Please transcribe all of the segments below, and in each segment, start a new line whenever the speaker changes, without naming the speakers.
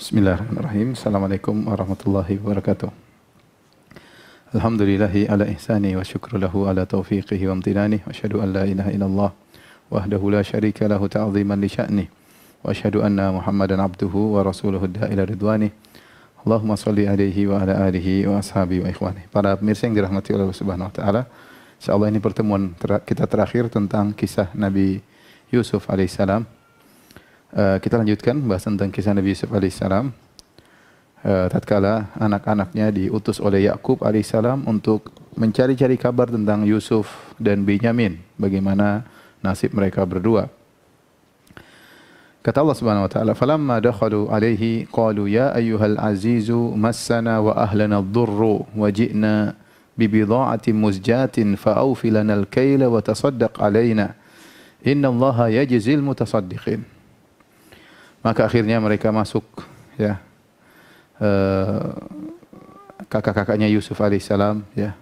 Bismillahirrahmanirrahim. Assalamualaikum warahmatullahi wabarakatuh. Alhamdulillahi ala ihsani wa syukru lahu ala taufiqihi wa amtinani. Wa asyhadu an la ilaha illallah wahdahu la syarika lahu ta'ziman li sya'ni. Wa asyhadu anna Muhammadan abduhu wa rasuluhu da'ila ridwani. Allahumma salli alaihi wa ala alihi wa ashabi wa ikhwani. Para pemirsa yang dirahmati oleh Allah Subhanahu wa taala, insyaallah ini pertemuan kita terakhir tentang kisah Nabi Yusuf alaihissalam. Kita lanjutkan bahas tentang kisah Nabi Yusuf alaihissalam. Tatkala anak-anaknya diutus oleh Yakub alaihissalam untuk mencari-cari kabar tentang Yusuf dan Binyamin, bagaimana nasib mereka berdua. Kata Allah Subhanahu wa taala, "Falamma dakhalu alaihi qalu ya ayyuhal azizu massana wa ahlana ad-durru wa ji'na bi bidha'atin muzjatin fa awfi lana al-kayla wa tasaddaq alaina innallaha yajzil mutasaddiqin." Maka akhirnya mereka masuk, ya, kakak-kakaknya Yusuf alaihissalam, ya.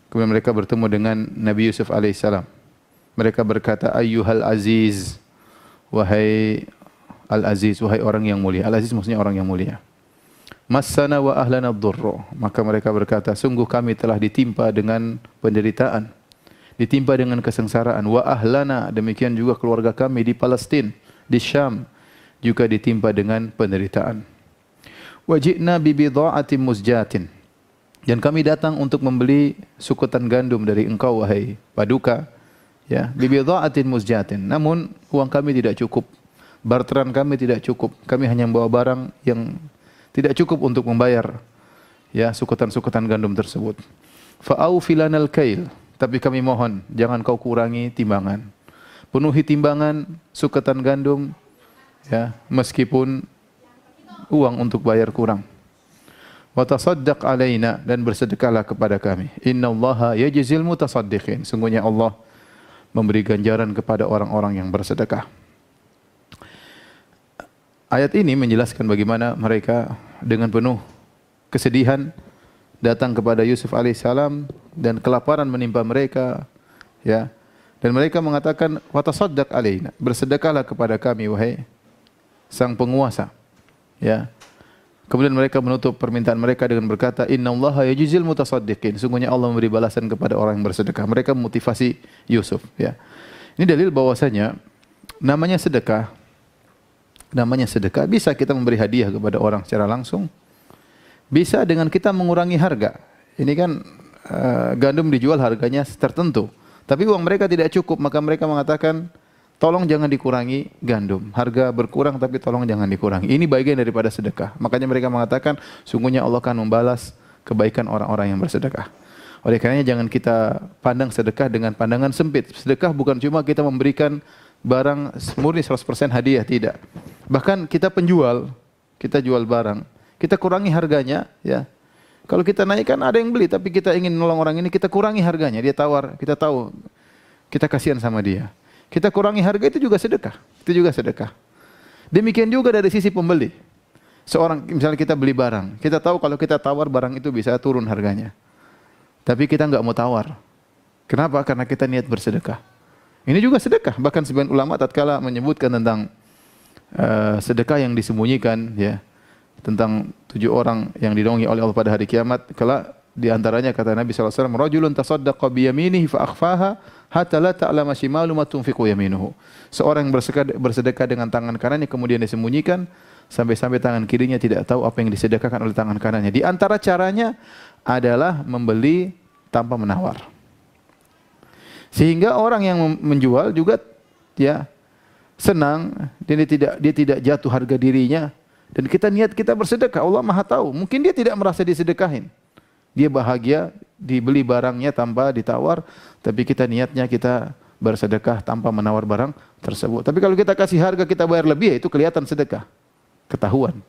Kemudian mereka bertemu dengan Nabi Yusuf alaihissalam. Mereka berkata, ayyuhal aziz, wahai al-aziz, wahai orang yang mulia. Al-aziz maksudnya orang yang mulia. Massana wa ahlana ad-durru. Maka mereka berkata, sungguh kami telah ditimpa dengan penderitaan, ditimpa dengan kesengsaraan. Wa ahlana, demikian juga keluarga kami di Palestina, di Syam, juga ditimpa dengan penderitaan. Waji'na bi bidha'atin muzjatin. Dan kami datang untuk membeli sukutan gandum dari engkau wahai paduka, ya, bi bidha'atin muzjatin. Namun uang kami tidak cukup. Barteran kami tidak cukup. Kami hanya membawa barang yang tidak cukup untuk membayar, ya, sukutan-sukutan gandum tersebut. Fa'aufi lanal kail. Tapi kami mohon jangan kau kurangi timbangan. Penuhi timbangan sukutan gandum, ya, meskipun uang untuk bayar kurang. Wa tasaddaq alaina, dan bersedekahlah kepada kami. Innallaha yajzil mutasaddiqin. Sungguhnya Allah memberi ganjaran kepada orang-orang yang bersedekah. Ayat ini menjelaskan bagaimana mereka dengan penuh kesedihan datang kepada Yusuf alaihissalam dan kelaparan menimpa mereka, ya. Dan mereka mengatakan, wa tasaddaq alaina, bersedekahlah kepada kami wahai sang penguasa, ya. Kemudian mereka menutup permintaan mereka dengan berkata, innallaha yajzil mutasaddiqin. Sungguhnya Allah memberi balasan kepada orang yang bersedekah. Mereka memotivasi Yusuf, ya. Ini dalil bahwasanya namanya sedekah bisa kita memberi hadiah kepada orang secara langsung, bisa dengan kita mengurangi harga. Ini kan gandum dijual harganya tertentu, tapi uang mereka tidak cukup, maka mereka mengatakan, tolong jangan dikurangi gandum. Harga berkurang tapi tolong jangan dikurangi. Ini bagian daripada sedekah. Makanya mereka mengatakan sungguhnya Allah akan membalas kebaikan orang-orang yang bersedekah. Oleh karenanya jangan kita pandang sedekah dengan pandangan sempit. Sedekah bukan cuma kita memberikan barang murni 100% hadiah, tidak. Bahkan kita penjual, kita jual barang, kita kurangi harganya, ya. Kalau kita naikkan ada yang beli, tapi kita ingin nolong orang ini, kita kurangi harganya. Dia tawar, kita tahu, kita kasihan sama dia. Kita kurangi harga, itu juga sedekah. Itu juga sedekah. Demikian juga dari sisi pembeli. Seorang, misalnya kita beli barang, kita tahu kalau kita tawar barang itu bisa turun harganya. Tapi kita enggak mau tawar. Kenapa? Karena kita niat bersedekah. Ini juga sedekah. Bahkan sebagian ulama tatkala menyebutkan tentang sedekah yang disembunyikan, ya, tentang 7 orang yang dinaungi oleh Allah pada hari kiamat, kala di antaranya kata Nabi SAW, rajulun tasaddaqa biyaminihi fa akhfaha hatta la ta'lama shimalu ma tunfiqu yaminuhu. Seorang yang bersedekah dengan tangan kanannya kemudian disembunyikan sampai-sampai tangan kirinya tidak tahu apa yang disedekahkan oleh tangan kanannya. Di antara caranya adalah membeli tanpa menawar. Sehingga orang yang menjual juga, ya, senang, dia tidak jatuh harga dirinya, dan kita niat kita bersedekah. Allah Maha tahu. Mungkin dia tidak merasa disedekahin. Dia bahagia dibeli barangnya tanpa ditawar, tapi kita niatnya kita bersedekah tanpa menawar barang tersebut. Tapi kalau kita kasih harga, kita bayar lebih, ya itu kelihatan sedekah, ketahuan.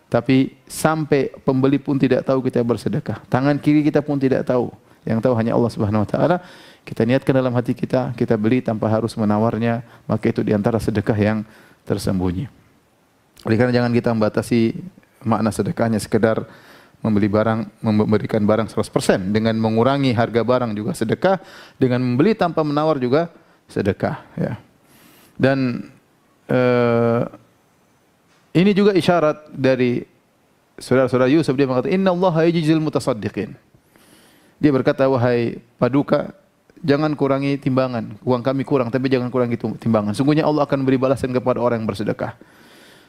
Tapi sampai pembeli pun tidak tahu kita bersedekah. Tangan kiri kita pun tidak tahu. Yang tahu hanya Allah Subhanahu wa taala. Kita niatkan dalam hati kita, kita beli tanpa harus menawarnya, maka itu diantara sedekah yang tersembunyi. Oleh karena jangan kita membatasi makna sedekahnya sekedar membeli barang, memberikan barang 100%, dengan mengurangi harga barang juga sedekah, dengan membeli tanpa menawar juga sedekah, ya. Dan Ini juga isyarat dari saudara-saudara Yusuf. Dia mengatakan, Inna Allah yajzil mutasaddiqin. Dia berkata, wahai paduka, jangan kurangi timbangan. Uang kami kurang, tapi jangan kurangi timbangan. Sungguhnya Allah akan beri balasan kepada orang yang bersedekah.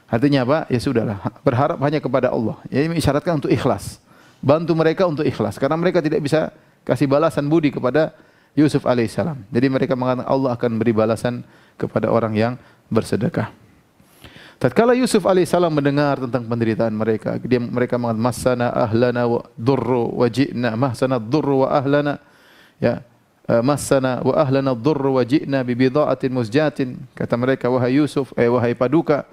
Artinya apa? Ya sudahlah, berharap hanya kepada Allah. Ya, ini isyaratkan untuk ikhlas. Bantu mereka untuk ikhlas. Karena mereka tidak bisa kasih balasan budi kepada Yusuf alaihissalam. Jadi mereka mengatakan Allah akan beri balasan kepada orang yang bersedekah. Tatkala Yusuf alaihissalam mendengar tentang penderitaan mereka, mereka mengatakan masana ahlana wa durru wa ji'na mahsana durru wa ahlana ya masana wa ahlana durru wa ji'na bi bida'atin musjatin. Kata mereka, wahai Yusuf, wahai paduka,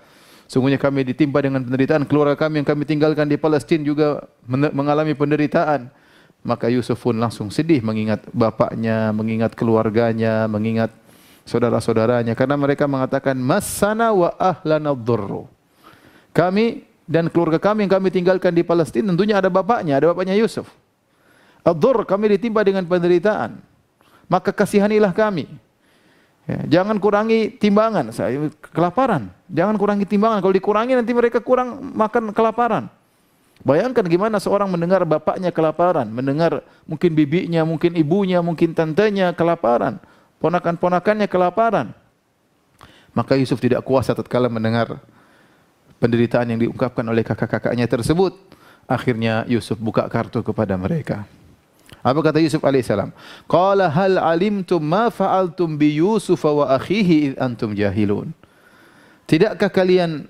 sungguhnya kami ditimpa dengan penderitaan, keluarga kami yang kami tinggalkan di Palestina juga mengalami penderitaan. Maka Yusuf pun langsung sedih mengingat bapaknya, mengingat keluarganya, mengingat saudara-saudaranya, karena mereka mengatakan masana wa ahlana dhurru. Kami dan keluarga kami yang kami tinggalkan di Palestina, tentunya ada bapaknya Yusuf. Ad-dhurr, kami ditimpa dengan penderitaan. Maka kasihanilah kami. Ya, jangan kurangi timbangan, saya kelaparan. Jangan kurangi timbangan, kalau dikurangi nanti mereka kurang makan kelaparan. Bayangkan gimana seorang mendengar bapaknya kelaparan, mendengar mungkin bibinya, mungkin ibunya, mungkin tantenya kelaparan, ponakan-ponakannya kelaparan. Maka Yusuf tidak kuasa tatkala mendengar penderitaan yang diungkapkan oleh kakak-kakaknya tersebut. Akhirnya Yusuf buka kartu kepada mereka. Apa kata Yusuf alaihissalam? Qala hal alimtum ma fa'altum bi Yusuf wa akhihi id antum jahilun. Tidakkah kalian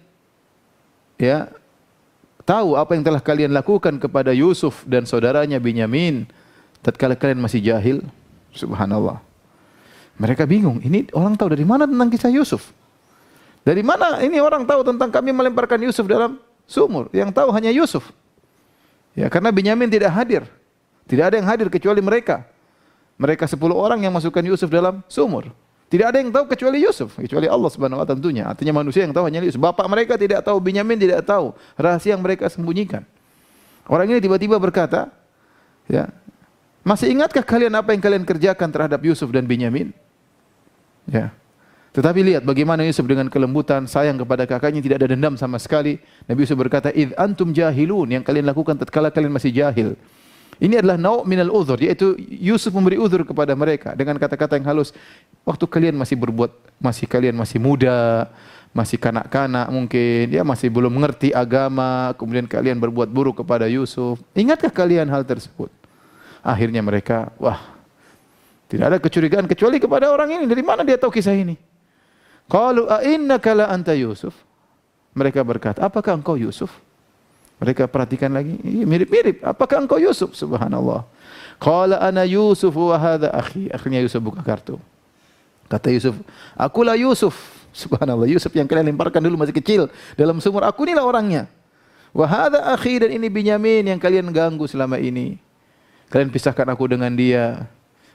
tahu apa yang telah kalian lakukan kepada Yusuf dan saudaranya Binyamin tatkala kalian masih jahil? Subhanallah. Mereka bingung, ini orang tahu dari mana tentang kisah Yusuf? Dari mana ini orang tahu tentang kami melemparkan Yusuf dalam sumur? Yang tahu hanya Yusuf. Ya, karena Binyamin tidak hadir. Tidak ada yang hadir kecuali mereka. Mereka 10 orang yang masukkan Yusuf dalam sumur. Tidak ada yang tahu kecuali Yusuf, kecuali Allah Subhanahu wa taala tentunya. Artinya manusia yang tahu hanya Yusuf. Bapak mereka tidak tahu, Binyamin tidak tahu. Rahasia yang mereka sembunyikan. Orang ini tiba-tiba berkata, ya, masih ingatkah kalian apa yang kalian kerjakan terhadap Yusuf dan Binyamin? Ya. Tetapi lihat bagaimana Yusuf dengan kelembutan, sayang kepada kakaknya, tidak ada dendam sama sekali. Nabi Yusuf berkata, "Idz antum jahilun," yang kalian lakukan tatkala kalian masih jahil. Ini adalah nau' minal uzur, yaitu Yusuf memberi uzur kepada mereka dengan kata-kata yang halus. Waktu kalian kalian masih muda, masih kanak-kanak mungkin, ya masih belum mengerti agama, kemudian kalian berbuat buruk kepada Yusuf. Ingatkah kalian hal tersebut? Akhirnya mereka, wah, tidak ada kecurigaan kecuali kepada orang ini. Dari mana dia tahu kisah ini? Qalu a innaka la anta Yusuf. Mereka berkata, apakah engkau Yusuf? Mereka perhatikan lagi, mirip-mirip. Apakah engkau Yusuf? Subhanallah. Qala ana Yusuf wa hadha akhi. Akhirnya Yusuf buka kartu. Kata Yusuf, akulah Yusuf. Subhanallah, Yusuf yang kalian lemparkan dulu masih kecil dalam sumur. Aku inilah orangnya. Wa hadha akhi, dan ini Binyamin yang kalian ganggu selama ini. Kalian pisahkan aku dengan dia.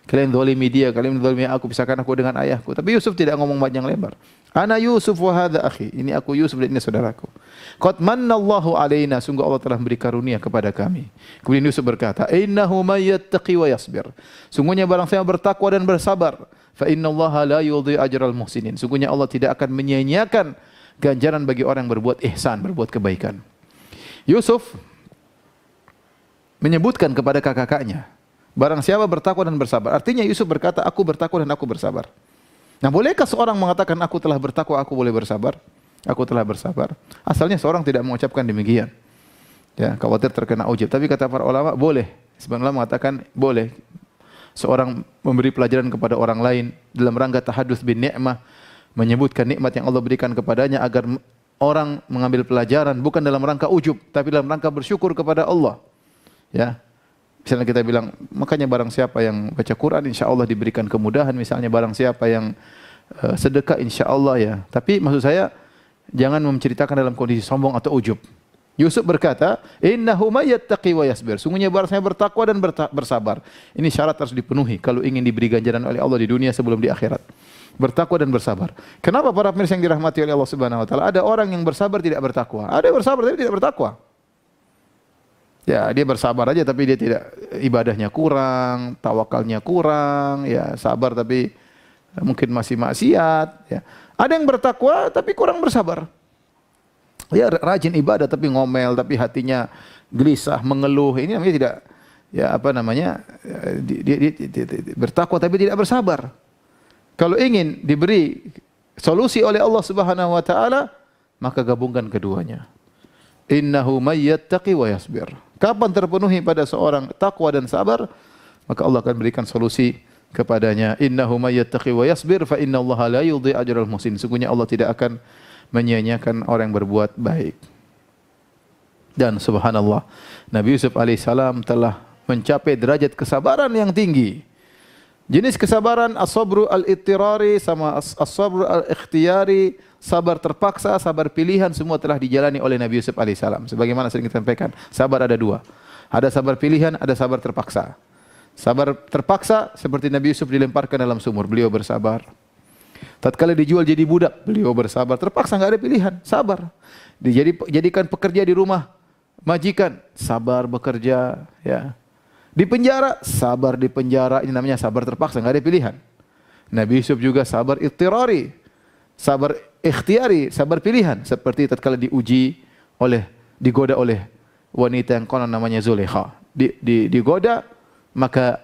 Kalian zalimi dia, kalian zalimi aku, pisahkan aku dengan ayahku. Tapi Yusuf tidak ngomong panjang lebar. Ana Yusuf wa hadha akhi. Ini aku Yusuf dan ini saudaraku. Qad mannallahu alaina, sungguh Allah telah beri karunia kepada kami. Kemudian Yusuf berkata, innahu may yattaqi wa yasbir. Sungguhnya barang siapa bertakwa dan bersabar, fa innallaha la yudhi ajral muhsinin. Sungguhnya Allah tidak akan menyia-nyiakan ganjaran bagi orang yang berbuat ihsan, berbuat kebaikan. Yusuf menyebutkan kepada kakak-kakaknya, barang siapa bertakwa dan bersabar. Artinya Yusuf berkata, aku bertakwa dan aku bersabar. Nah, bolehkah seorang mengatakan aku telah bertakwa, aku boleh bersabar? Aku telah bersabar. Asalnya seorang tidak mengucapkan demikian. Ya, khawatir terkena ujub. Tapi kata para ulama, boleh. Sebagian ulama mengatakan boleh. Seorang memberi pelajaran kepada orang lain dalam rangka tahadduts bin ni'mah, menyebutkan nikmat yang Allah berikan kepadanya agar orang mengambil pelajaran bukan dalam rangka ujub, tapi dalam rangka bersyukur kepada Allah. Ya. Misalnya kita bilang, makanya barang siapa yang baca Quran, insya Allah diberikan kemudahan. Misalnya barang siapa yang sedekah, insya Allah ya. Tapi maksud saya, jangan menceritakan dalam kondisi sombong atau ujub. Yusuf berkata, innahu may yattaqi wa yasbir. Sungguhnya barang siapa bertakwa dan bersabar. Ini syarat harus dipenuhi kalau ingin diberi ganjaran oleh Allah di dunia sebelum di akhirat. Bertakwa dan bersabar. Kenapa para pemirsa yang dirahmati oleh Allah Subhanahu wa taala, ada orang yang bersabar tidak bertakwa, ada yang bersabar tapi tidak bertakwa. Ya, dia bersabar aja tapi dia tidak, ibadahnya kurang, tawakalnya kurang, ya sabar tapi mungkin masih maksiat, ya. Ada yang bertakwa tapi kurang bersabar. Ya rajin ibadah tapi ngomel, tapi hatinya gelisah, mengeluh. Ini namanya tidak, ya apa namanya, bertakwa tapi tidak bersabar. Kalau ingin diberi solusi oleh Allah Subhanahu wa taala, maka gabungkan keduanya. Innahu may yattaqi wa yasbir. Kapan terpenuhi pada seorang takwa dan sabar, maka Allah akan berikan solusi kepadanya. Innahu may yattaqi wa yasbir fa innallaha la yudhi'u ajral muhsin. Sungguhnya Allah tidak akan menyia-nyiakan orang yang berbuat baik. Dan subhanallah, Nabi Yusuf alaihissalam telah mencapai derajat kesabaran yang tinggi. Jenis kesabaran as-sabru al-ittirari sama as-sabru al-ikhtiyari, sabar terpaksa, sabar pilihan, semua telah dijalani oleh Nabi Yusuf alaihissalam. Sebagaimana sering kita sampaikan, sabar ada dua. Ada sabar pilihan, ada sabar terpaksa. Sabar terpaksa seperti Nabi Yusuf dilemparkan dalam sumur, beliau bersabar. Tatkala dijual jadi budak, beliau bersabar, terpaksa, enggak ada pilihan, sabar. Dijadikan pekerja di rumah majikan, sabar bekerja, ya. Di penjara, sabar di penjara, ini namanya sabar terpaksa, enggak ada pilihan. Nabi Yusuf juga sabar ittirari, sabar ikhtiyari, sabar pilihan, seperti tatkala digoda oleh wanita yang konon namanya Zulekha. Digoda, maka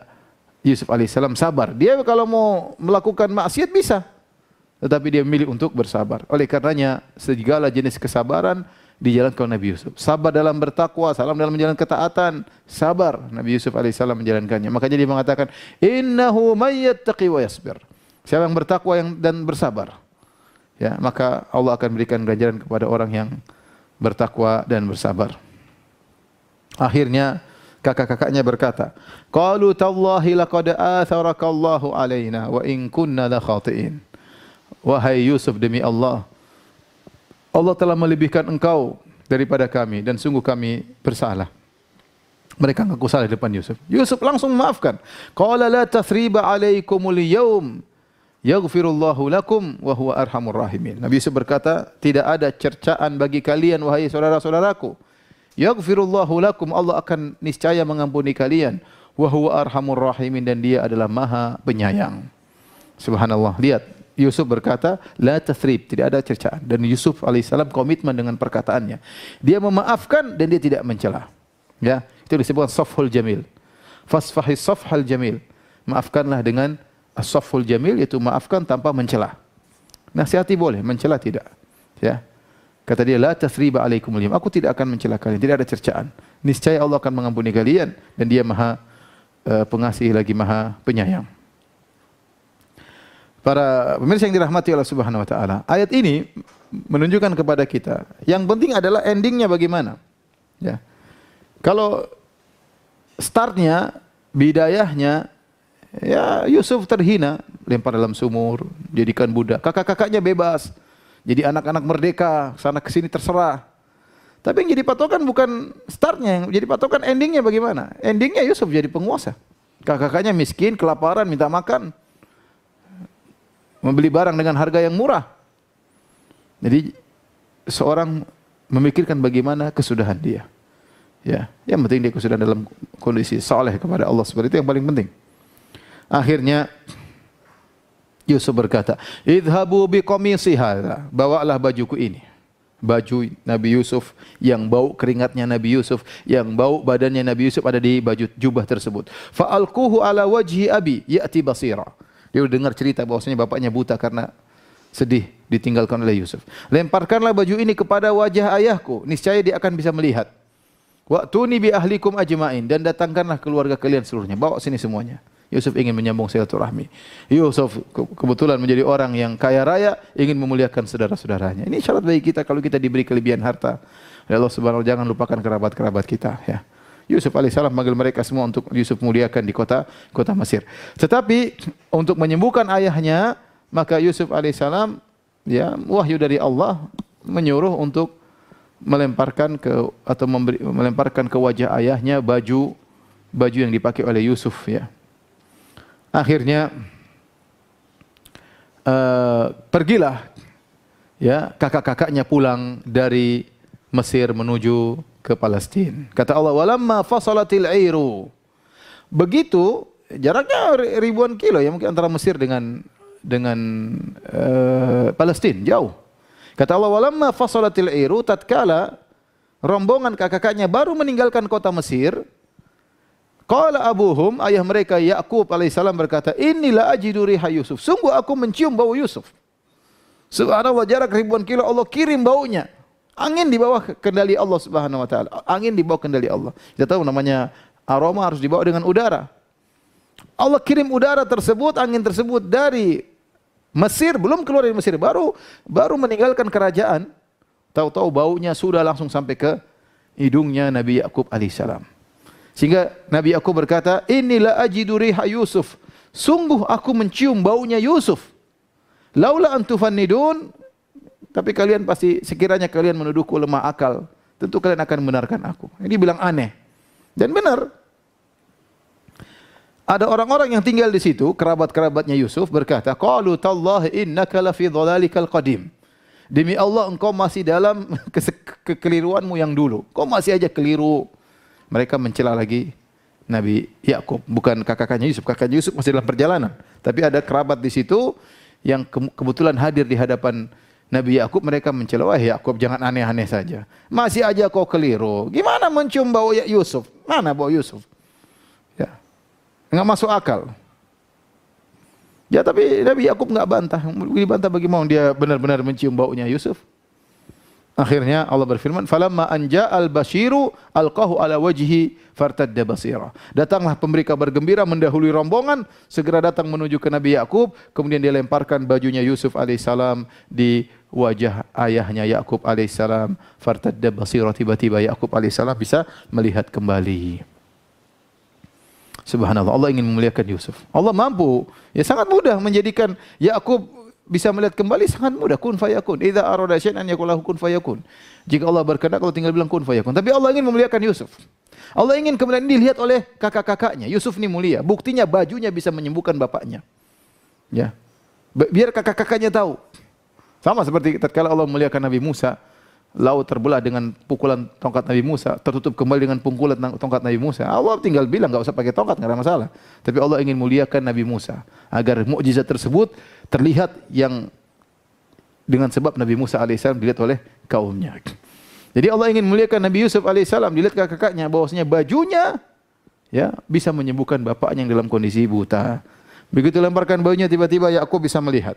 Yusuf alaihissalam sabar. Dia kalau mau melakukan maksiat bisa, tetapi dia memilih untuk bersabar. Oleh karenanya segala jenis kesabaran dijalankan oleh Nabi Yusuf. Sabar dalam bertakwa, salam dalam menjalankan ketaatan, sabar. Nabi Yusuf alaihissalam menjalankannya. Makanya dia mengatakan, innahu may yattaqi wa yasbir. Siapa yang bertakwa dan bersabar, ya, maka Allah akan berikan ganjaran kepada orang yang bertakwa dan bersabar. Akhirnya kakak-kakaknya berkata, qalu tallahi laqad atharakallahu alaina wa in kunna la khati'in. Wahai Yusuf, demi Allah, Allah telah melebihkan engkau daripada kami dan sungguh kami bersalah. Mereka mengaku salah di depan Yusuf. Yusuf langsung memaafkan. Qala la tathriba alaikumul yawm yaghfirullahu lakum wa huwa arhamur rahimin. Nabi Yusuf berkata, tidak ada cercaan bagi kalian wahai saudara-saudaraku. Yaghfirullahu lakum, Allah akan niscaya mengampuni kalian. Wa huwa arhamur rahimin, dan Dia adalah Maha Penyayang. Subhanallah. Lihat, Yusuf berkata, la tathrib, tidak ada cercaan. Dan Yusuf alaihissalam komitmen dengan perkataannya. Dia memaafkan dan dia tidak mencela. Ya, itu disebut safhul jamil. Fasfahis safhal jamil. Maafkanlah dengan as-safhul jamil, yaitu maafkan tanpa mencela. Nasihati boleh, mencela tidak. Ya. Kata dia, la tathriba alaikumul yawm. Aku tidak akan mencela kalian, tidak ada cercaan. Niscaya Allah akan mengampuni kalian dan Dia Maha Pengasih lagi Maha Penyayang. Para pemirsa yang dirahmati Allah Subhanahu wa taala, ayat ini menunjukkan kepada kita, yang penting adalah endingnya bagaimana. Ya. Kalau startnya, bidayahnya, ya Yusuf terhina, lempar dalam sumur, jadikan budak. Kakak-kakaknya bebas, jadi anak-anak merdeka, sana ke sini terserah. Tapi yang jadi patokan bukan startnya, yang jadi patokan endingnya bagaimana. Endingnya Yusuf jadi penguasa. Kakak-kakaknya miskin, kelaparan, minta makan, membeli barang dengan harga yang murah. Jadi seorang memikirkan bagaimana kesudahan dia. Ya, yang penting dia kesudahan dalam kondisi saleh kepada Allah, seperti itu yang paling penting. Akhirnya Yusuf berkata, "Idhabu biqamisi hadza." Bawalah bajuku ini. Baju Nabi Yusuf, yang bau keringatnya Nabi Yusuf, yang bau badannya Nabi Yusuf ada di baju jubah tersebut. Fa'alquhu ala wajhi abi ya'ti basira. Dia dengar cerita bahwasanya bapaknya buta karena sedih ditinggalkan oleh Yusuf. Lemparkanlah baju ini kepada wajah ayahku, niscaya dia akan bisa melihat. Wa'tuni bi ahlikum ajma'in, dan datangkanlah keluarga kalian seluruhnya. Bawa sini semuanya. Yusuf ingin menyambung silaturahmi. Yusuf kebetulan menjadi orang yang kaya raya, ingin memuliakan saudara-saudaranya. Ini syarat bagi kita kalau kita diberi kelebihan harta. Ya Allah Subhanahu wa taala, jangan lupakan kerabat-kerabat kita, ya. Yusuf alaihissalam manggil mereka semua untuk Yusuf muliakan di kota Mesir. Tetapi untuk menyembuhkan ayahnya, maka Yusuf alaihissalam, ya, wahyu dari Allah menyuruh untuk melemparkan ke wajah ayahnya baju yang dipakai oleh Yusuf, ya. Akhirnya pergilah, ya, kakak-kakaknya pulang dari Mesir menuju ke Palestina. Kata Allah, walamma fasalatil airu. Begitu jaraknya ribuan kilo, ya, mungkin antara Mesir dengan Palestina, jauh. Kata Allah, walamma fasalatil iru, tatkala rombongan kakak-kakaknya baru meninggalkan kota Mesir, qala abuhum, ayah mereka Yakub alaihissalam berkata, inilah ajidu riha Yusuf. Sungguh aku mencium bau Yusuf. Subhanallah, jarak ribuan kilo Allah kirim baunya. Angin di bawah kendali Allah Subhanahu wa taala. Angin di bawah kendali Allah. Kita tahu namanya aroma harus dibawa dengan udara. Allah kirim udara tersebut, angin tersebut dari Mesir, belum keluar dari Mesir, baru meninggalkan kerajaan. Tahu-tahu baunya sudah langsung sampai ke hidungnya Nabi Yakub alaihissalam. Sehingga Nabi Yakub berkata, inilah ajidu riha Yusuf. Sungguh aku mencium baunya Yusuf. Laula antufannidun, tapi kalian pasti, sekiranya kalian menuduhku lemah akal, tentu kalian akan membenarkan aku. Ini bilang aneh. Dan benar. Ada orang-orang yang tinggal di situ, kerabat-kerabatnya Yusuf berkata, qalu tallahi innaka lafi dhalalikal qadim. Demi Allah engkau masih dalam kekeliruanmu yang dulu. Kau masih aja keliru. Mereka mencela lagi Nabi Yakub, bukan kakaknya Yusuf. Kakaknya Yusuf masih dalam perjalanan, tapi ada kerabat di situ yang kebetulan hadir di hadapan Nabi Yakub. Mereka mencela, wah Yakub jangan aneh-aneh saja. Masih aja kau keliru. Gimana mencium bau Yusuf? Mana bau Yusuf? Ya, enggak masuk akal. Ya, tapi Nabi Yakub enggak bantah. Dibantah bagaimana dia benar-benar mencium baunya Yusuf. Akhirnya Allah berfirman, falamma anja al-basyiru alqahu ala wajhi fartadda basira. Datanglah pemberi kabar gembira mendahului rombongan, segera datang menuju ke Nabi Yakub, kemudian dia lemparkan bajunya Yusuf alaihissalam di wajah ayahnya Yakub alaihissalam. Fartadda basira, tiba-tiba Yakub alaihissalam bisa melihat kembali. Subhanallah, Allah ingin memuliakan Yusuf. Allah mampu, ya sangat mudah menjadikan Yakub bisa melihat kembali, sangat mudah. Kun fayakun. Idza arada syai'an an yaqul lahu kun fayakun. Jika Allah berkehendak, kalau tinggal bilang kun fayakun. Tapi Allah ingin memuliakan Yusuf. Allah ingin kemudian dilihat oleh kakak-kakaknya. Yusuf ini mulia. Buktinya bajunya bisa menyembuhkan bapaknya. Ya. Biar kakak-kakaknya tahu. Sama seperti tatkala Allah memuliakan Nabi Musa, laut terbelah dengan pukulan tongkat Nabi Musa, tertutup kembali dengan pukulan tongkat Nabi Musa. Allah tinggal bilang, enggak usah pakai tongkat, enggak ada masalah. Tapi Allah ingin muliakan Nabi Musa agar mukjizat tersebut terlihat yang dengan sebab Nabi Musa alaihissalam dilihat oleh kaumnya. Jadi Allah ingin muliakan Nabi Yusuf alaihissalam, dilihat kakak-kakaknya bahwasanya bajunya ya bisa menyembuhkan bapaknya yang dalam kondisi buta. Begitu lemparkan bajunya, tiba-tiba Yakub bisa melihat.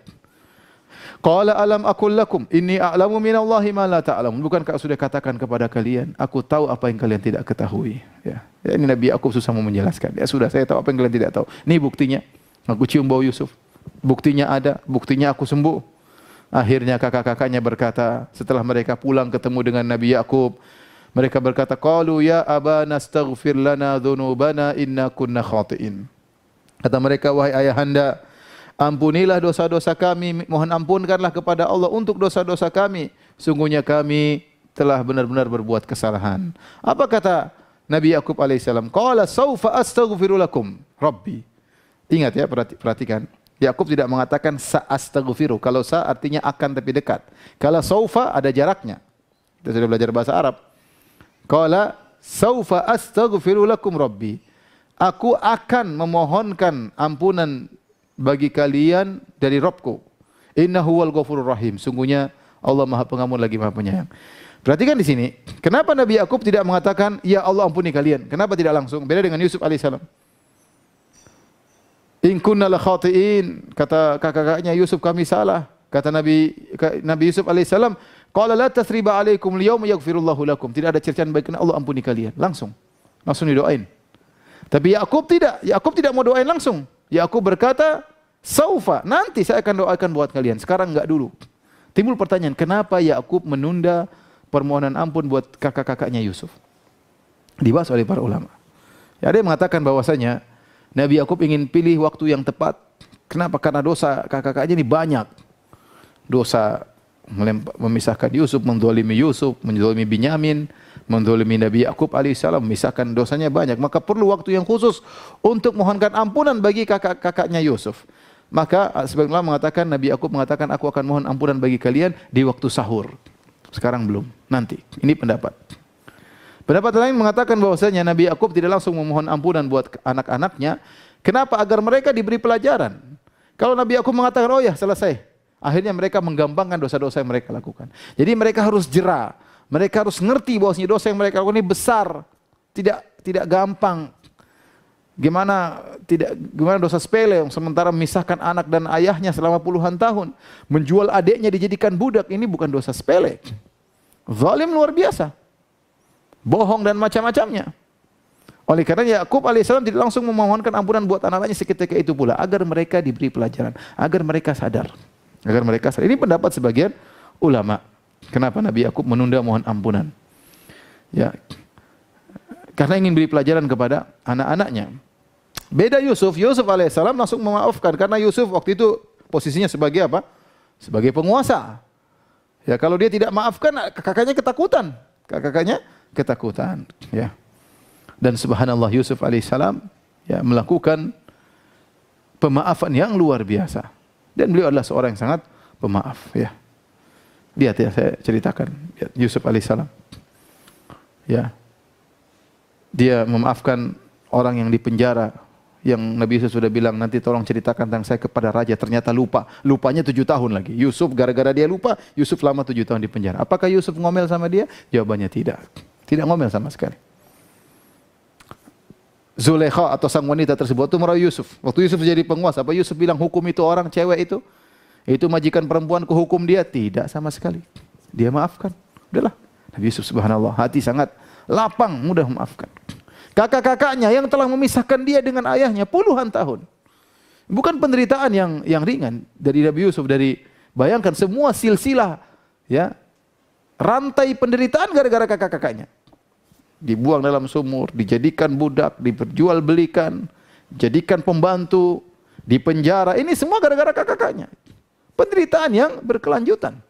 Qala alam aqul lakum inni a'lamu minallahi ma la ta'lamun. Bukankah sudah katakan kepada kalian, aku tahu apa yang kalian tidak ketahui. Ya. Ini Nabi Yakub susah mau menjelaskan. Ya sudah, saya tahu apa yang kalian tidak tahu. Ini buktinya. Aku cium bau Yusuf. Buktinya ada, buktinya aku sembuh. Akhirnya kakak-kakaknya berkata, setelah mereka pulang ketemu dengan Nabi Yakub, mereka berkata, qalu ya abana astaghfir lana dzunubana inna kunna khati'in. Kata mereka, wahai ayahanda, ampunilah dosa-dosa kami, mohon ampunkanlah kepada Allah untuk dosa-dosa kami. Sungguhnya kami telah benar-benar berbuat kesalahan. Apa kata Nabi Yakub alaihissalam? Qala saufa astaghfiru lakum Rabbi. Ingat ya, perhatikan. Yakub tidak mengatakan sa'astaghfiru. Kalau sa artinya akan tapi dekat. Kalau saufa ada jaraknya. Kita sudah belajar bahasa Arab. Qala saufa astaghfiru lakum Rabbi. Aku akan memohonkan ampunan bagi kalian dari Rabbku. Innahu wal ghafurur rahim. Sungguhnya Allah Maha Pengampun lagi Maha Penyayang. Perhatikan di sini, kenapa Nabi Yakub tidak mengatakan ya Allah ampuni kalian? Kenapa tidak langsung? Beda dengan Yusuf alaihissalam. In kunna la khati'in, kata kakak-kakaknya Yusuf, kami salah. Kata Nabi Yusuf alaihissalam, qala la tasriba alaikum al-yawma yaghfirullahu lakum. Tidak ada cercaan baik, Allah ampuni kalian. Langsung didoain. Tapi Yakub tidak mau doain langsung. Yakub berkata, saufa, nanti saya akan doakan buat kalian. Sekarang enggak dulu. Timbul pertanyaan, kenapa Yakub menunda permohonan ampun buat kakak-kakaknya Yusuf? Dibahas oleh para ulama. Ya, ada yang mengatakan bahwasanya Nabi Yakub ingin pilih waktu yang tepat. Kenapa? Karena dosa kakak-kakaknya ini banyak. Dosa memisahkan Yusuf, menzalimi Yusuf, menzalimi Binyamin, menzalimi Nabi Yakub alaihissalam, memisahkan dosanya banyak. Maka perlu waktu yang khusus untuk mohonkan ampunan bagi kakak-kakaknya Yusuf. Maka sebagian ulama mengatakan, Nabi Yakub mengatakan, aku akan mohon ampunan bagi kalian di waktu sahur. Sekarang belum, nanti. Ini pendapat. Pendapat lain mengatakan bahwasanya Nabi Yakub tidak langsung memohon ampunan buat anak-anaknya. Kenapa? Agar mereka diberi pelajaran. Kalau Nabi Yakub mengatakan, oh ya selesai, Akhirnya mereka menggampangkan dosa-dosa yang mereka lakukan. Jadi mereka harus jera. Mereka harus ngerti bahwasanya dosa yang mereka lakukan ini besar. Tidak gampang. Gimana dosa sepele yang sementara memisahkan anak dan ayahnya selama puluhan tahun. Menjual adiknya dijadikan budak. Ini bukan dosa sepele. Zalim luar biasa. Bohong dan macam-macamnya. Oleh karena Yakub alaihissalam tidak langsung memohonkan ampunan buat anak-anaknya seketika itu pula, agar mereka diberi pelajaran, agar mereka sadar. Ini pendapat sebagian ulama. Kenapa Nabi Yakub menunda mohon ampunan? Ya, karena ingin beri pelajaran kepada anak-anaknya. Beda Yusuf alaihissalam langsung memaafkan, karena Yusuf waktu itu posisinya sebagai apa? Sebagai penguasa. Ya, kalau dia tidak maafkan, kakaknya ketakutan. Ya. Dan subhanallah Yusuf alaihissalam ya, melakukan pemaafan yang luar biasa. Dan beliau adalah seorang yang sangat pemaaf. Ya. Lihat ya, saya ceritakan. Yusuf alaihissalam. Ya. Dia memaafkan orang yang dipenjara. Yang Nabi Yusuf sudah bilang, nanti tolong ceritakan tentang saya kepada raja. Ternyata lupa. Lupanya 7 tahun lagi. Yusuf gara-gara dia lupa, Yusuf lama 7 tahun di penjara. Apakah Yusuf ngomel sama dia? Jawabannya tidak. Tidak ngomel sama sekali. Zulaikha atau sang wanita tersebut itu merayu Yusuf. Waktu Yusuf jadi penguasa, apa Yusuf bilang hukum itu orang cewek itu majikan perempuan ke hukum dia? Tidak sama sekali. Dia maafkan. Udahlah. Nabi Yusuf subhanallah hati sangat lapang, mudah memaafkan. Kakak-kakaknya yang telah memisahkan dia dengan ayahnya puluhan tahun. Bukan penderitaan yang ringan dari Nabi Yusuf, bayangkan semua silsilah ya, rantai penderitaan gara-gara kakak-kakaknya. Dibuang dalam sumur, dijadikan budak, diperjualbelikan, jadikan pembantu, dipenjara. Ini semua gara-gara kakak-kakaknya. Penderitaan yang berkelanjutan.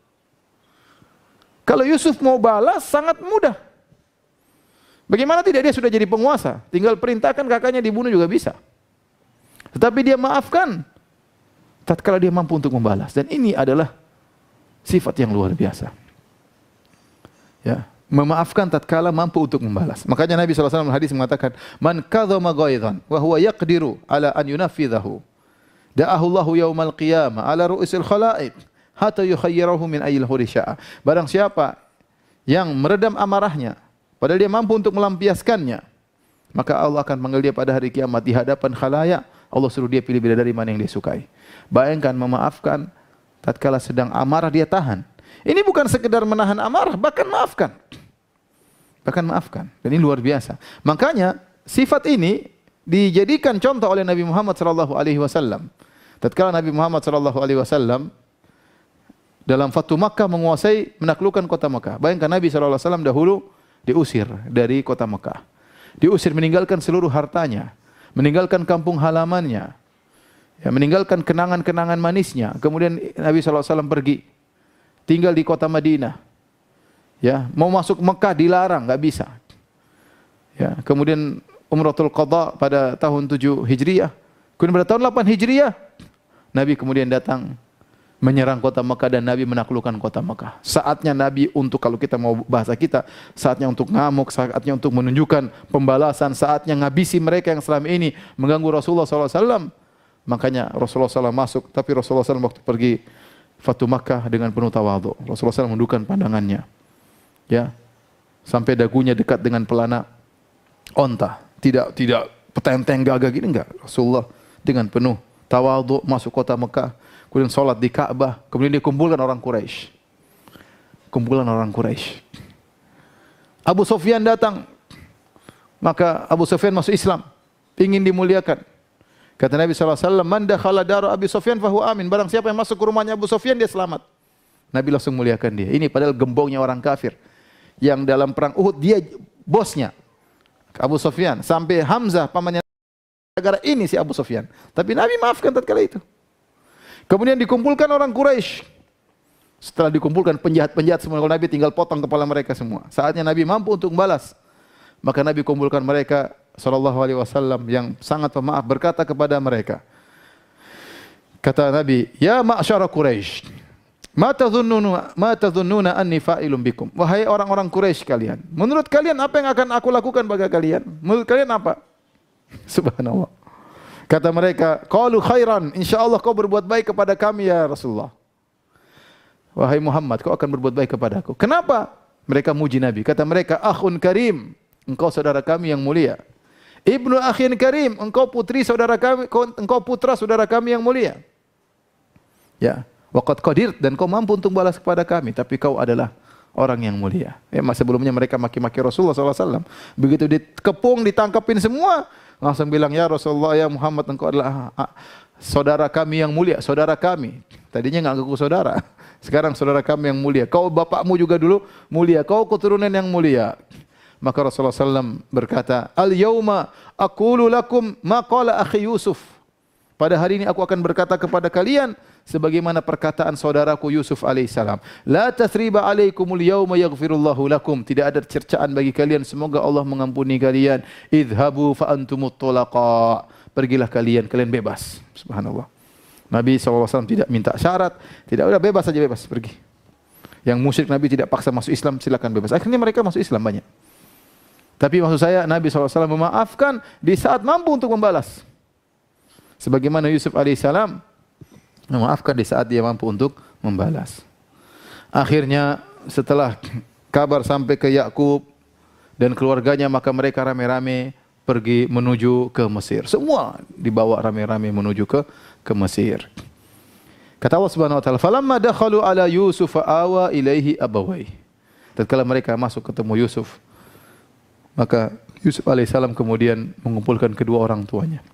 Kalau Yusuf mau balas sangat mudah. Bagaimana tidak, dia sudah jadi penguasa, tinggal perintahkan kakaknya dibunuh juga bisa. Tetapi dia maafkan tatkala dia mampu untuk membalas, dan ini adalah sifat yang luar biasa. Ya. Memaafkan tatkala mampu untuk membalas. Makanya Nabi SAW dalam hadis mengatakan, "Man kadzama ghaidhan wa huwa yaqdiru ala an yunafidhahu, da'ahu Allahu yaumal qiyamah ala ru'usil khalaiq hatta yukhayyirahu min ayyil huri sya'a." Barang siapa yang meredam amarahnya padahal dia mampu untuk melampiaskannya, maka Allah akan panggil dia pada hari kiamat di hadapan khalayak. Allah suruh dia pilih bidadari mana yang dia sukai. Bayangkan memaafkan tatkala sedang amarah dia tahan. Ini bukan sekedar menahan amarah, bahkan maafkan. Dan ini luar biasa. Makanya sifat ini dijadikan contoh oleh Nabi Muhammad sallallahu alaihi wasallam. Tatkala Nabi Muhammad sallallahu alaihi wasallam dalam Fathu Makkah menguasai, menaklukkan kota Makkah. Bayangkan Nabi sallallahu alaihi wasallam dahulu diusir dari kota Makkah. Diusir, meninggalkan seluruh hartanya, meninggalkan kampung halamannya. Ya, meninggalkan kenangan-kenangan manisnya. Kemudian Nabi sallallahu alaihi wasallam pergi tinggal di kota Madinah. Ya, mau masuk Mekah dilarang, enggak bisa. Ya, kemudian Umratul Qadha pada tahun 7 Hijriah. Kemudian pada tahun 8 Hijriah, Nabi kemudian datang menyerang kota Mekah dan Nabi menaklukkan kota Mekah. Saatnya Nabi untuk, kalau kita mau bahasa kita, saatnya untuk ngamuk, saatnya untuk menunjukkan pembalasan, saatnya ngabisi mereka yang selama ini mengganggu Rasulullah SAW. Makanya Rasulullah SAW masuk, tapi Rasulullah SAW waktu pergi Fathu Makkah dengan penuh tawadhu. Rasulullah SAW menundukkan pandangannya. Ya, sampai dagunya dekat dengan pelana onta, tidak petenteng gagah gini, enggak. Rasulullah dengan penuh tawadhu masuk kota Mekah, kemudian salat di Ka'bah, kemudian dikumpulkan orang Quraisy. Abu Sufyan datang, maka Abu Sufyan masuk Islam, ingin dimuliakan. Kata Nabi SAW, "Man dakhala dara Abi Sufyan fahuwa amin." Barang siapa yang masuk ke rumahnya Abu Sufyan, dia selamat. Nabi langsung muliakan dia. Ini padahal gembongnya orang kafir. Yang dalam perang Uhud dia bosnya, Abu Sufyan. Sampai Hamzah pamannya, gara-gara ini si Abu Sufyan. Tapi Nabi maafkan tatkala itu. Kemudian dikumpulkan orang Quraisy. Setelah dikumpulkan penjahat-penjahat semua, Nabi tinggal potong kepala mereka semua. Saatnya Nabi mampu untuk membalas. Maka Nabi kumpulkan mereka sallallahu alaihi wasallam yang sangat pemaaf, berkata kepada mereka. Kata Nabi, "Ya ma'syara Quraisy, ma tadhunnuna anni fa'ilun bikum." Wahai orang-orang Quraisy kalian, menurut kalian apa yang akan aku lakukan bagi kalian? Menurut kalian apa? Subhanallah. Kata mereka, qalu khairan, insyaallah kau berbuat baik kepada kami ya Rasulullah. wahai Muhammad, kau akan berbuat baik kepadaku. Kenapa? Mereka muji Nabi. Kata mereka, akhun karim, engkau saudara kami yang mulia. Ibnu akhin karim, engkau putri saudara kami, engkau putra saudara kami yang mulia. Ya, waqad qadir, dan kau mampu untuk balas kepada kami, tapi kau adalah orang yang mulia. Ya, masa sebelumnya mereka maki-maki Rasulullah SAW. Begitu dikepung, ditangkapin semua, langsung bilang, ya Rasulullah, ya Muhammad, engkau adalah saudara kami yang mulia, saudara kami. Tadinya enggak ngaku saudara. Sekarang saudara kami yang mulia. Kau bapakmu juga dulu mulia. Kau keturunan yang mulia. Maka Rasulullah SAW berkata, Al-yawma aqulu lakum ma qala akhi Yusuf. Pada hari ini aku akan berkata kepada kalian sebagaimana perkataan saudaraku Yusuf alaihissalam. La tathriba alaikumul yawma yaghfirullahu lakum. Tidak ada cercaan bagi kalian. Semoga Allah mengampuni kalian. Idhabu fa antumut tulaqa. Pergilah kalian bebas. Subhanallah. Nabi SAW tidak minta syarat, tidak, udah bebas saja, bebas pergi. Yang musyrik Nabi tidak paksa masuk Islam, silakan bebas. Akhirnya mereka masuk Islam banyak. Tapi maksud saya Nabi SAW memaafkan di saat mampu untuk membalas. Sebagaimana Yusuf alaihissalam memaafkan di saat dia mampu untuk membalas. Akhirnya setelah kabar sampai ke Yakub dan keluarganya, maka mereka rame-rame pergi menuju ke Mesir. Semua dibawa rame-rame menuju ke Mesir. Kata Allah Subhanahu wa taala, "Falamma dakhalu ala Yusuf awa ilaihi abawai." Tatkala mereka masuk ketemu Yusuf, maka Yusuf alaihissalam kemudian mengumpulkan kedua orang tuanya.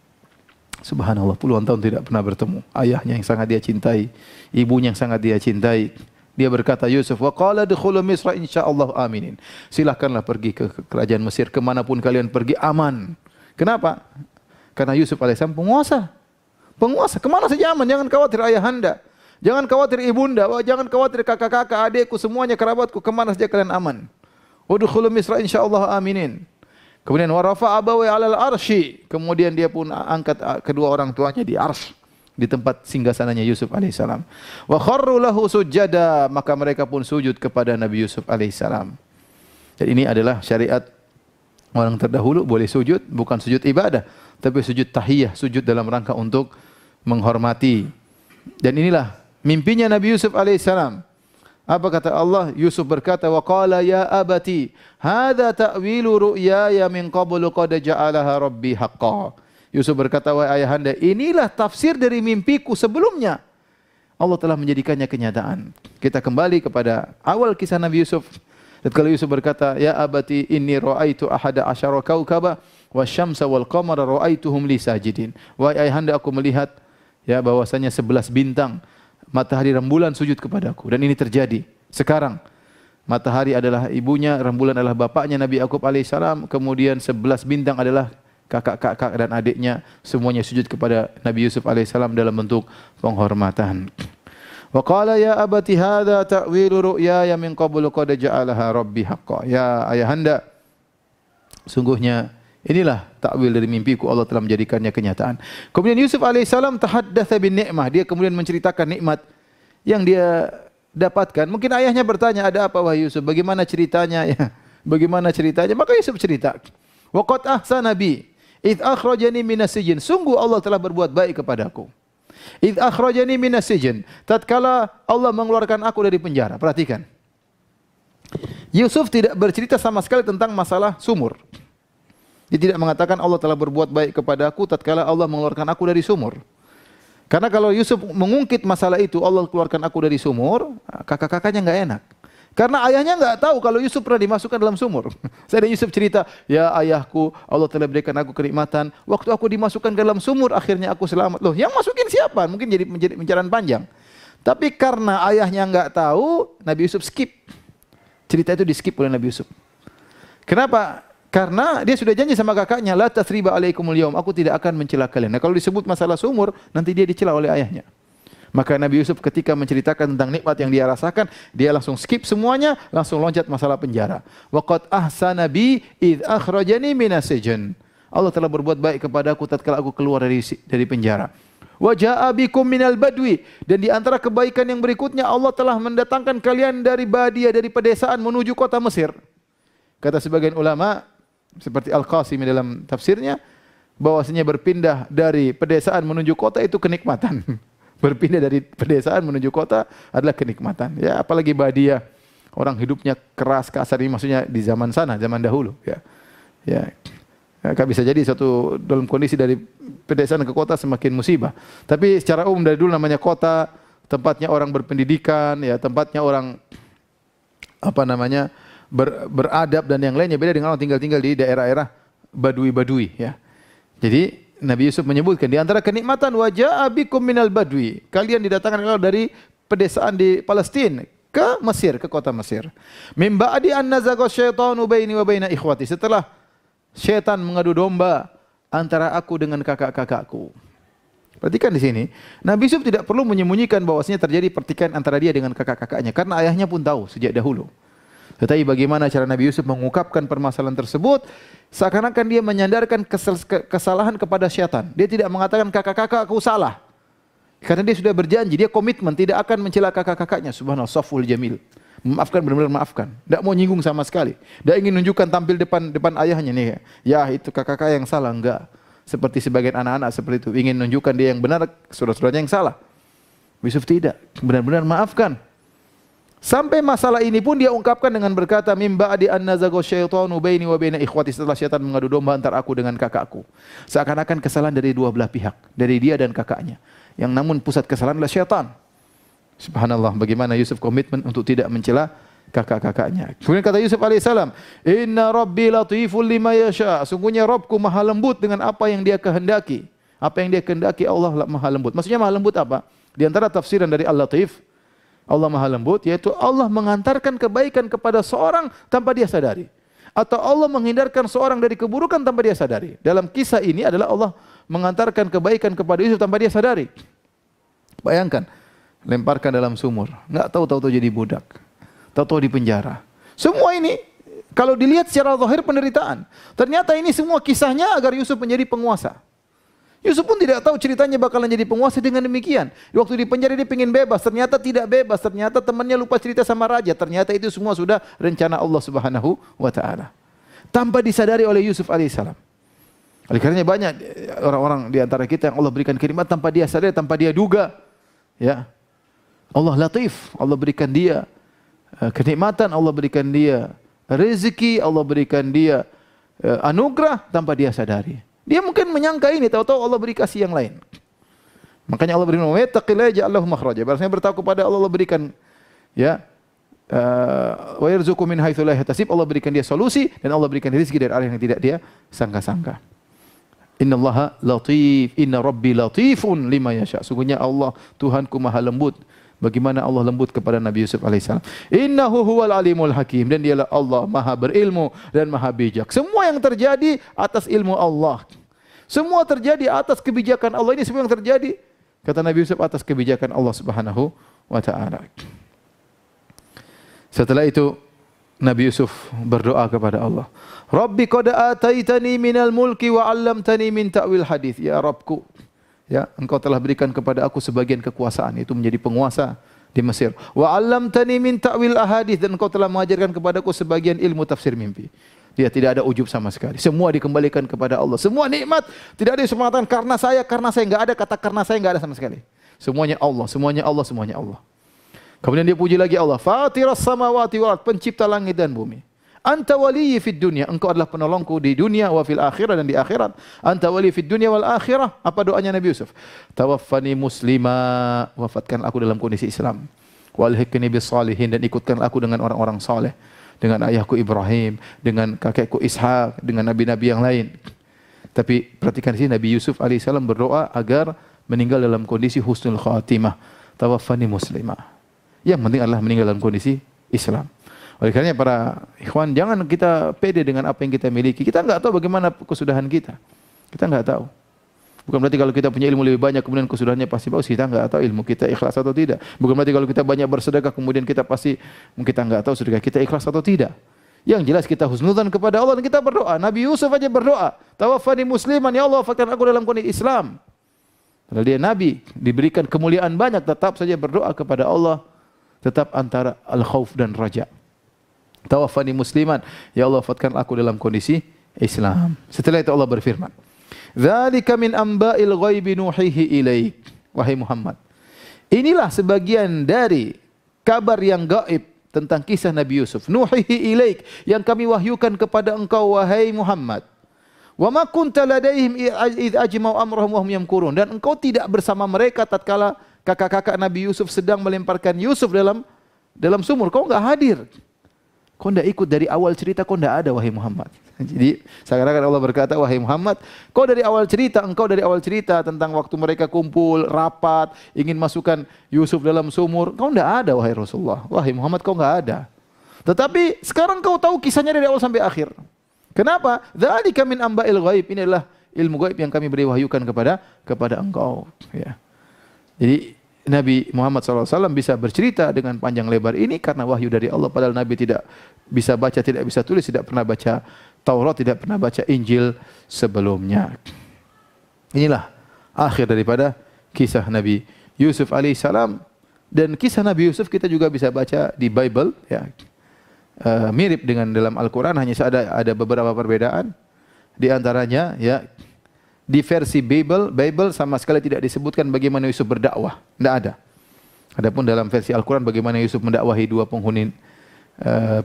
Subhanallah, puluhan tahun tidak pernah bertemu. Ayahnya yang sangat dia cintai, ibunya yang sangat dia cintai. Dia berkata, Yusuf, wa qala dukhulu Misra insyaallah aminin. Silakanlah pergi ke kerajaan Mesir, kemanapun kalian pergi aman. Kenapa? Karena Yusuf alaihissalam penguasa. Penguasa, kemana saja aman. Jangan khawatir ayahanda, jangan khawatir ibunda, jangan khawatir kakak-kakak, adikku, semuanya kerabatku, kemana saja kalian aman. Udkhulu Misra insyaallah aminin. Kemudian warafa abawai alal arsy. Kemudian dia pun angkat kedua orang tuanya di arsy, di tempat singgasananya Yusuf alaihissalam. Wa kharru lahu sujada, maka mereka pun sujud kepada Nabi Yusuf alaihissalam. Jadi ini adalah syariat orang terdahulu, boleh sujud, bukan sujud ibadah, tapi sujud tahiyah, sujud dalam rangka untuk menghormati. Dan inilah mimpinya Nabi Yusuf alaihissalam. Apa kata Allah? Yusuf berkata, wa qala ya abati hadza ta'wilu ru'yaya min qablu qad ja'alaha rabbi haqqan. Yusuf berkata, wahai ayahanda, inilah tafsir dari mimpiku sebelumnya. Allah telah menjadikannya kenyataan. Kita kembali kepada awal kisah Nabi Yusuf. Dan kalau Yusuf berkata, ya abati inni ra'aitu ahada asyara kaukaba wasyamsa wal qamara ra'aituhum li sajidin. Wahai ayahanda, aku melihat ya bahwasanya 11 bintang, matahari, rembulan sujud kepadaku, dan ini terjadi sekarang. Matahari adalah ibunya, rembulan adalah bapaknya Nabi Yakub alaihissalam, kemudian 11 bintang adalah kakak-kakak dan adiknya, semuanya sujud kepada Nabi Yusuf alaihissalam dalam bentuk penghormatan. Wa qala ya abati hadza ta'wilu ru'yaya min qablu qad ja'alaha rabbi haqqan. Ya ayahanda, sungguhnya inilah takwil dari mimpiku, Allah telah menjadikannya kenyataan. Kemudian Yusuf alaihissalam tahaddatsa bin ni'mah, dia kemudian menceritakan nikmat yang dia dapatkan. Mungkin ayahnya bertanya, ada apa wahai Yusuf? Bagaimana ceritanya ya? Bagaimana ceritanya? Maka Yusuf cerita. Wa qad ahsana bi id akhrajani minas sijn. Sungguh Allah telah berbuat baik kepadaku. Id akhrajani minas sijn. Tatkala Allah mengeluarkan aku dari penjara. Perhatikan. Yusuf tidak bercerita sama sekali tentang masalah sumur. Dia tidak mengatakan Allah telah berbuat baik kepadaku tatkala Allah mengeluarkan aku dari sumur. Karena kalau Yusuf mengungkit masalah itu, Allah keluarkan aku dari sumur, kakak-kakaknya enggak enak. Karena ayahnya enggak tahu kalau Yusuf pernah dimasukkan dalam sumur. Saya Yusuf cerita, ya ayahku, Allah telah berikan aku kenikmatan. Waktu aku dimasukkan ke dalam sumur, akhirnya aku selamat. Loh, yang masukin siapa? Mungkin menjadi pembicaraan panjang. Tapi karena ayahnya enggak tahu, Nabi Yusuf skip. Cerita itu di skip oleh Nabi Yusuf. Kenapa? Karena dia sudah janji sama kakaknya, la tasriba alaikumul yaum, aku tidak akan mencela kalian. Nah, kalau disebut masalah sumur, nanti dia dicela oleh ayahnya. Maka Nabi Yusuf ketika menceritakan tentang nikmat yang dia rasakan, dia langsung skip semuanya, langsung loncat masalah penjara. Wa qad ahsana bi id akhrajani minas sijn. Allah telah berbuat baik kepadaku tatkala aku keluar dari penjara. Wa jaa bikum minal badwi, dan di antara kebaikan yang berikutnya, Allah telah mendatangkan kalian dari badia, dari pedesaan menuju kota Mesir. Kata sebagian ulama seperti Al-Qasimi dalam tafsirnya, bahwasanya berpindah dari pedesaan menuju kota itu kenikmatan. Berpindah dari pedesaan menuju kota adalah kenikmatan. Ya, apalagi Badiah. Orang hidupnya keras, kasar, ini maksudnya di zaman sana, zaman dahulu. Ya, ya. Ya, bisa jadi suatu dalam kondisi dari pedesaan ke kota semakin musibah. Tapi secara umum dari dulu namanya kota, tempatnya orang berpendidikan, ya, tempatnya orang apa namanya beradab dan yang lainnya, beda dengan orang tinggal di daerah-daerah badui-badui. Ya. Jadi Nabi Yusuf menyebutkan di antara kenikmatan wajah abikum minal badui. Kalian didatangkan dari pedesaan di Palestina ke Mesir, ke kota Mesir. Mim ba'di an nazaqa syaitanu baini wa baina ikhwati. Setelah syaitan mengadu domba antara aku dengan kakak-kakakku. Perhatikan di sini, Nabi Yusuf tidak perlu menyembunyikan bahwasanya terjadi pertikaian antara dia dengan kakak-kakaknya karena ayahnya pun tahu sejak dahulu. Tetapi bagaimana cara Nabi Yusuf mengungkapkan permasalahan tersebut? Seakan-akan dia menyandarkan kesalahan kepada syaitan. Dia tidak mengatakan kakak-kakak aku salah. Karena dia sudah berjanji, dia komitmen tidak akan mencela kakak-kakaknya. Subhanallah, saful jamil. Memaafkan, benar-benar maafkan. Tidak mau nyinggung sama sekali. Dia ingin menunjukkan tampil depan ayahnya nih. Ya itu kakak-kakak yang salah, enggak. Seperti sebagian anak-anak seperti itu. Ingin menunjukkan dia yang benar, saudara-saudaranya yang salah. Yusuf tidak, benar-benar maafkan. Sampai masalah ini pun dia ungkapkan dengan berkata, mim ba'di an nazaqa syaitanu baini wa baina ikhwati, setelah syaitan mengadu domba antara aku dengan kakakku. Seakan-akan kesalahan dari dua belah pihak, dari dia dan kakaknya. Yang namun pusat kesalahan adalah syaitan. Subhanallah, bagaimana Yusuf komitmen untuk tidak mencela kakak-kakaknya. Kemudian kata Yusuf alaihissalam, inna rabbi latiful lima yasha. Sungguhnya Rabbku maha lembut dengan apa yang dia kehendaki. Apa yang dia kehendaki Allah maha lembut. Maksudnya maha lembut apa? Di antara tafsiran dari Al-Latif, Allah maha lembut, yaitu Allah mengantarkan kebaikan kepada seorang tanpa dia sadari. Atau Allah menghindarkan seorang dari keburukan tanpa dia sadari. Dalam kisah ini adalah Allah mengantarkan kebaikan kepada Yusuf tanpa dia sadari. Bayangkan, lemparkan dalam sumur, enggak tahu-tahu jadi budak. Tahu-tahu di penjara. Semua ini kalau dilihat secara zahir penderitaan. Ternyata ini semua kisahnya agar Yusuf menjadi penguasa. Yusuf pun tidak tahu ceritanya bakalan jadi penguasa dengan demikian. Waktu di penjara dia ingin bebas, ternyata tidak bebas. Ternyata temannya lupa cerita sama raja. Ternyata itu semua sudah rencana Allah Subhanahu wa taala. Tanpa disadari oleh Yusuf alaihissalam. Oleh karenanya banyak orang-orang di antara kita yang Allah berikan nikmat tanpa dia sadari, tanpa dia duga. Ya. Allah latif, Allah berikan dia kenikmatan, Allah berikan dia rezeki, Allah berikan dia anugerah tanpa dia sadari. Dia mungkin menyangka ini, tahu-tahu Allah beri kasih yang lain. Makanya Allah berikan, "Wa yattaqillaha ja'al lahu makhraja." Barangsiapa bertakwa kepada Allah berikan ya wa yarzuqhu min haitsu la yahtasib. Allah berikan dia solusi dan Allah berikan rezeki dari arah yang tidak dia sangka-sangka. Innallaha latif, inna rabbi latifun lima yasha. Sungguhnya Allah Tuhanku maha lembut. Bagaimana Allah lembut kepada Nabi Yusuf alaihissalam. Innahu huwal alimul hakim, dan dialah Allah maha berilmu dan maha bijak. Semua yang terjadi atas ilmu Allah. Semua terjadi atas kebijakan Allah. Ini semua yang terjadi, kata Nabi Yusuf, atas kebijakan Allah Subhanahu wa taala. Setelah itu Nabi Yusuf berdoa kepada Allah. Rabbi qad ataitani minal mulki wa 'allamtani min ta'wil hadits. Ya Rabbku, ya, engkau telah berikan kepada aku sebagian kekuasaan, itu menjadi penguasa di Mesir. Wa 'allamtani min ta'wil ahadits, dan engkau telah mengajarkan kepadaku sebagian ilmu tafsir mimpi. Dia tidak ada ujub sama sekali. Semua dikembalikan kepada Allah. Semua nikmat tidak ada yang mengatakan karena saya enggak ada kata karena saya enggak ada sama sekali. Semuanya Allah, semuanya Allah, semuanya Allah. Kemudian dia puji lagi Allah, Fatiras samawati wal ardh, pencipta langit dan bumi. Anta waliyyi fid dunya, engkau adalah penolongku di dunia wa fil akhirah, dan di akhirat. Anta waliyyi fid dunya wal akhirah. Apa doanya Nabi Yusuf? Tawaffani muslima, wafatkan aku dalam kondisi Islam. Walhiqni bis salihin, dan ikutkan aku dengan orang-orang saleh, dengan ayahku Ibrahim, dengan kakekku Ishak, dengan nabi-nabi yang lain. Tapi perhatikan di sini Nabi Yusuf alaihissalam berdoa agar meninggal dalam kondisi husnul khatimah. Tawaffani muslima. Yang penting adalah meninggal dalam kondisi Islam. Oleh karenanya para ikhwan, jangan kita pede dengan apa yang kita miliki. Kita enggak tahu bagaimana kesudahan kita. Kita enggak tahu. Bukan berarti kalau kita punya ilmu lebih banyak kemudian kesudahannya pasti bagus. Kita enggak tahu ilmu kita ikhlas atau tidak. Bukan berarti kalau kita banyak bersedekah kemudian kita enggak tahu sedekah kita ikhlas atau tidak. Yang jelas kita husnudzan kepada Allah dan kita berdoa. Nabi Yusuf aja berdoa, tawaffani musliman, ya Allah wafatkan aku dalam kondisi Islam. Padahal dia nabi, diberikan kemuliaan banyak, tetap saja berdoa kepada Allah, tetap antara al-khauf dan raja. Tawaffani musliman, ya Allah wafatkan aku dalam kondisi Islam. Setelah itu Allah berfirman, "Dzalika min amba'il ghaibi nuhihi ilaik." Wahai Muhammad, Inilah sebagian dari kabar yang gaib tentang kisah Nabi Yusuf. Nuhihi ilaik, yang kami wahyukan kepada engkau wahai Muhammad. Wa ma kunta ladaihim id ajma'u amrahum wa hum yamkurun, dan engkau tidak bersama mereka tatkala kakak-kakak Nabi Yusuf sedang melemparkan Yusuf dalam sumur. Kau enggak hadir. Kau tidak ikut dari awal cerita, kau tidak ada wahai Muhammad. Jadi seakan-akan Allah berkata, wahai Muhammad, engkau dari awal cerita tentang waktu mereka kumpul, rapat, ingin masukkan Yusuf dalam sumur. Kau tidak ada wahai Rasulullah. Wahai Muhammad, kau tidak ada. Tetapi sekarang kau tahu kisahnya dari awal sampai akhir. Kenapa? Dzalika min amba'il ghaib. Ini adalah ilmu gaib yang kami beri wahyukan kepada engkau. Ya. Jadi Nabi Muhammad SAW bisa bercerita dengan panjang lebar ini karena wahyu dari Allah. Padahal Nabi tidak bisa baca, tidak bisa tulis, tidak pernah baca Taurat, tidak pernah baca Injil sebelumnya. Inilah akhir daripada kisah Nabi Yusuf alaihissalam. Dan kisah Nabi Yusuf kita juga bisa baca di Bible. Ya. Mirip dengan dalam Al-Quran, hanya ada beberapa perbedaan. Di antaranya, ya, di versi Bible sama sekali tidak disebutkan bagaimana Yusuf berdakwah. Tidak ada. Adapun dalam versi Al-Quran bagaimana Yusuf mendakwahi dua penghuni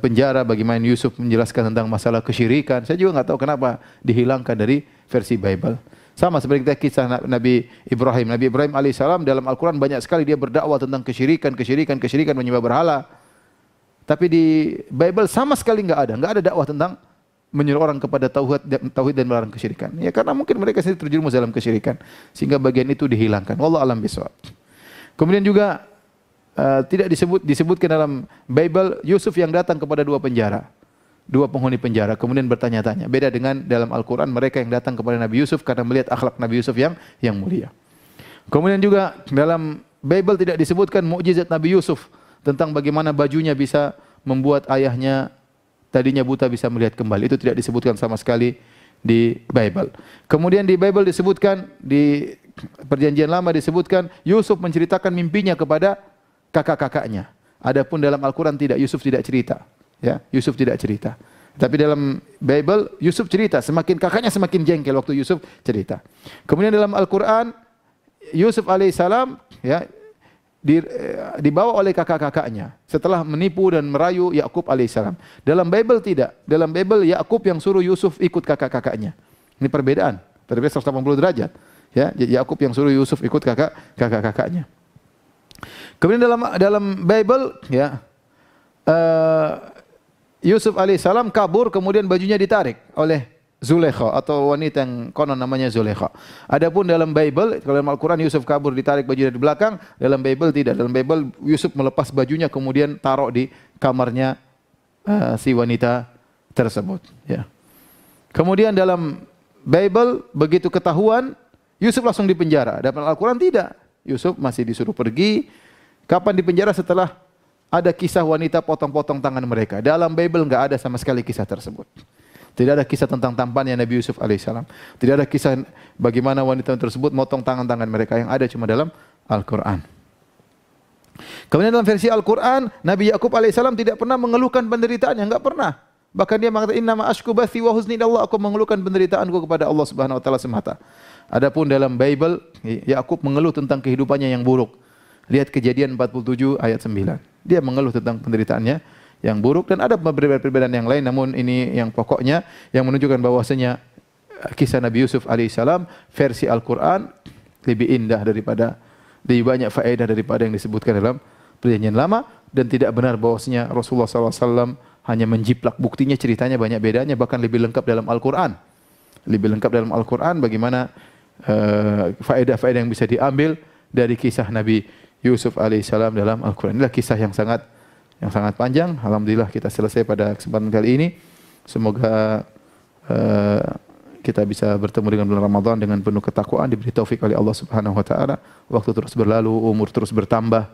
penjara, bagaimana Yusuf menjelaskan tentang masalah kesyirikan. Saya juga enggak tahu kenapa dihilangkan dari versi Bible. Sama seperti kisah Nabi Ibrahim. Nabi Ibrahim alaihissalam dalam Al-Quran banyak sekali dia berdakwah tentang kesyirikan menyembah berhala. Tapi di Bible sama sekali enggak ada dakwah tentang menyuruh orang kepada tauhid dan melarang kesyirikan. Ya karena mungkin mereka sendiri terjerumus dalam kesyirikan sehingga bagian itu dihilangkan. Wallahu a'lam bishawab. Kemudian juga tidak disebutkan dalam Bible Yusuf yang datang kepada dua penghuni penjara kemudian bertanya-tanya. Beda dengan dalam Al-Qur'an mereka yang datang kepada Nabi Yusuf karena melihat akhlak Nabi Yusuf yang mulia. Kemudian juga dalam Bible tidak disebutkan mukjizat Nabi Yusuf tentang bagaimana bajunya bisa membuat ayahnya tadinya buta bisa melihat kembali. Itu tidak disebutkan sama sekali di Bible. Kemudian di Bible disebutkan, di Perjanjian Lama disebutkan Yusuf menceritakan mimpinya kepada kakak-kakaknya. Adapun dalam Al-Quran tidak, Yusuf tidak cerita. Ya, Yusuf tidak cerita. Tapi dalam Bible Yusuf cerita, kakaknya semakin jengkel waktu Yusuf cerita. Kemudian dalam Al-Quran Yusuf alaihissalam ya dibawa oleh kakak-kakaknya setelah menipu dan merayu Yakub alaihissalam. Dalam Bible tidak. Dalam Bible Yakub yang suruh Yusuf ikut kakak-kakaknya. Ini perbedaan 180 derajat. Ya, Yakub yang suruh Yusuf ikut kakak-kakaknya. Kemudian dalam Bible ya Yusuf alaihissalam kabur kemudian bajunya ditarik oleh Zulekha atau wanita yang konon namanya Zulekha. Adapun dalam Bible, kalau dalam Al-Quran Yusuf kabur ditarik baju dari belakang, dalam Bible tidak. Dalam Bible Yusuf melepas bajunya kemudian taruh di kamarnya si wanita tersebut. Ya. Kemudian dalam Bible begitu ketahuan Yusuf langsung dipenjara. Dalam Al-Quran tidak. Yusuf masih disuruh pergi. Kapan dipenjara? Setelah ada kisah wanita potong-potong tangan mereka. Dalam Bible enggak ada sama sekali kisah tersebut. Tidak ada kisah tentang tampannya Nabi Yusuf alaihissalam. Tidak ada kisah bagaimana wanita tersebut motong tangan-tangan mereka. Yang ada cuma dalam Al-Quran. Kemudian dalam versi Al-Quran, Nabi Yakub alaihissalam tidak pernah mengeluhkan penderitaannya. Enggak pernah. Bahkan dia mengatakan, innama ashku bathi wa huzni ilallah. Aku mengeluhkan penderitaanku kepada Allah Subhanahu wa taala semata. Adapun dalam Bible, Yakub mengeluh tentang kehidupannya yang buruk. Lihat Kejadian 47 ayat 9. Dia mengeluh tentang penderitaannya yang buruk dan ada perbedaan yang lain, namun ini yang pokoknya yang menunjukkan bahwasanya kisah Nabi Yusuf alaihissalam versi Al-Quran lebih indah lebih banyak faedah daripada yang disebutkan dalam Perjanjian Lama, dan tidak benar bahwasanya Rasulullah SAW hanya menjiplak. Buktinya ceritanya banyak bedanya, bahkan lebih lengkap dalam Al-Quran. Lebih lengkap dalam Al-Quran bagaimana faedah-faedah yang bisa diambil dari kisah Nabi Yusuf alaihissalam dalam Al-Quran. Inilah kisah yang sangat panjang. Alhamdulillah kita selesai pada kesempatan kali ini. Semoga kita bisa bertemu dengan bulan Ramadan dengan penuh ketakwaan, diberi taufik oleh Allah Subhanahu wa taala. Waktu terus berlalu, umur terus bertambah.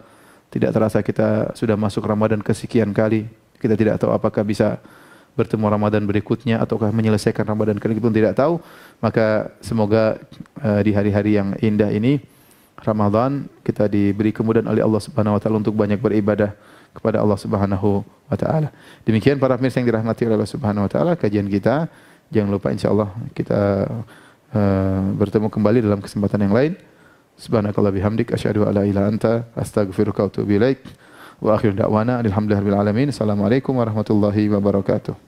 Tidak terasa kita sudah masuk Ramadan kesekian kali. Kita tidak tahu apakah bisa bertemu Ramadan berikutnya ataukah menyelesaikan Ramadan kali ini pun tidak tahu. Maka semoga di hari-hari yang indah ini Ramadan kita diberi kemudahan oleh Allah Subhanahu wa taala untuk banyak beribadah kepada Allah Subhanahu wa taala. Demikian para pemirsa yang dirahmati oleh Allah Subhanahu wa taala, kajian kita. Jangan lupa insyaallah kita bertemu kembali dalam kesempatan yang lain. Subhanakallah bihamdik asyhadu an la ilaha illa anta astaghfiruka wa atubu ilaik. Wa akhiru da'wana alhamdulillahirabbil alamin. Assalamualaikum warahmatullahi wabarakatuh.